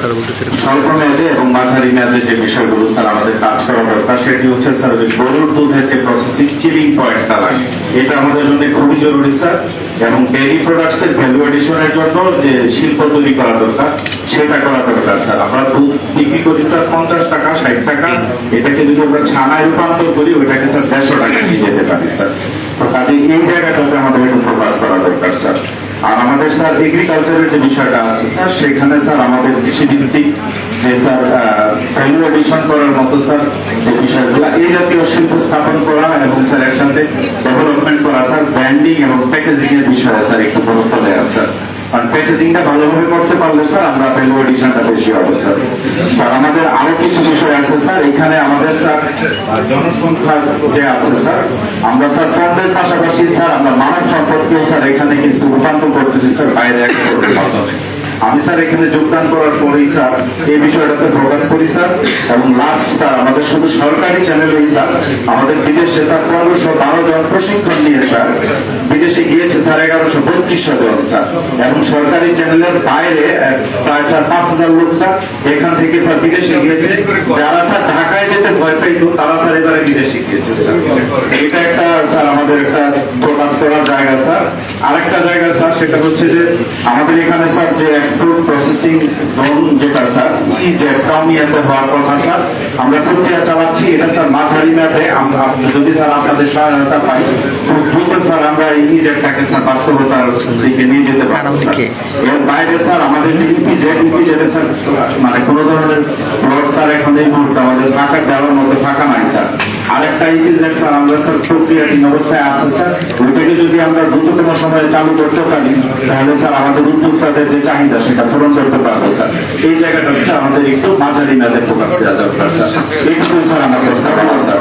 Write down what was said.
স্বল্প মেয়াদে এবং মাঝারি মেয়াদে যে বিষয়গুলো স্যার আমাদের কাজ করা দরকার সেটি হচ্ছে স্যার যে গরুর দুধের যে প্রসেসিং চিলিং পয়েন্টটা লাগে এটা আমাদের জন্য খুবই জরুরি স্যার, এবং ডেইরি প্রোডাক্টস এর ভ্যালু এডিশনের জন্য যে শিল্প তৈরি করা দরকার সেটা করা দরকার স্যার। আমরা দুধ বিক্রি করি স্যার 50 টাকা 60 টাকা, এটাকে যদি আমরা ছানায় রূপান্তর করি ওইটাকে স্যার 150 টাকা নিয়ে যেতে পারি স্যার। তো কাজে এই জায়গাটাতে আমাদের একটু ফোকাস করা দরকার স্যার। আর আমাদের স্যার এগ্রিকালচারের যে বিষয়টা আছে স্যার সেখানে স্যার আমাদের কৃষি ভিত্তিক যে স্যার ভ্যালু এডিশন করার মতো স্যার যে বিষয়গুলো এই জাতীয় শিল্প স্থাপন করা এবং স্যার একসাথে ডেভেলপমেন্ট করা স্যার, ব্র্যান্ডিং এবং প্যাকেজিং এর বিষয়ে স্যার একটু গুরুত্ব দেওয়া স্যার। কারণ প্যাকেজিংটা ভালোভাবে করতে পারলে স্যার আমরা ভ্যালু এডিশনটা বেশি হবে স্যার। স্যার আমাদের আরো কিছু বিষয় আছে স্যার, এখানে আমাদের স্যার জনসংখ্যা যে আছে স্যার, আমরা স্যার পণ্যের পাশাপাশি স্যার আমরা মানব সম্পদকেও স্যার এখানে কিন্তু রূপান্তর করতেছি স্যার বাইরে এক্সপোর্টের মাধ্যমে। আমি স্যার এখানে যোগদান করার পরেই স্যার এই বিষয়টাতে ফোকাস করি স্যার। এবং লাস্ট স্যার আমাদের শুধু সরকারি চ্যানেলেই স্যার আমাদের বিদেশে স্যার 1512 জন প্রশিক্ষণ নিয়ে স্যার বিদেশে গিয়েছে স্যার 1132 জন স্যার, এবং সরকারি চ্যানেলের বাইরে প্রায় স্যার 5000 লোক স্যার এখান থেকে স্যার বিদেশে গিয়েছে। যারা স্যার ঢাকায় যেতে ভয় পাইতো তারা স্যার এবারে বিদেশে গিয়েছে স্যার। এটা একটা স্যার আমাদের একটা ফোকাস করার জায়গা স্যার। আরেকটা জায়গা স্যার সেটা হচ্ছে যে আমাদের এখানে স্যার যে এক্সপোর্ট প্রসেসিং জোন যেটা স্যার ইজেড কাউনিয়াতে হওয়ার কথা স্যার, আমরা প্রক্রিয়া চালাচ্ছি। এটা স্যার মাঝারি মেয়াদে যদি স্যার আপনাদের সহায়তা পাই খুব দ্রুত স্যার আমরা এই ইজেডটাকে স্যার বাস্তবতার দিকে নিয়ে যেতে পারবো স্যার। এর বাইরে স্যার আমাদের যে ইপিজেডে স্যার মানে কোনো ধরনের প্লট স্যার এখন এই মুহূর্তে আমাদের ফাঁকা দেওয়ার মতো ফাঁকা নাই স্যার। আরেকটা ইপিজেড স্যার আমরা স্যার প্রক্রিয়াধীন অবস্থায় আছে স্যার, ওইটাকে যদি আমরা দ্রুততম সময়ে চালু করতে পারি তাহলে স্যার আমাদের উদ্যোক্তাদের যে চাহিদা সেটা পূরণ করতে পারবো স্যার। এই জায়গাটাতে স্যার আমাদের একটু মাঝারি মেয়াদে ফোকাস দেওয়া দরকার স্যার। এইটুকু স্যার আমার প্রস্তাবনা স্যার।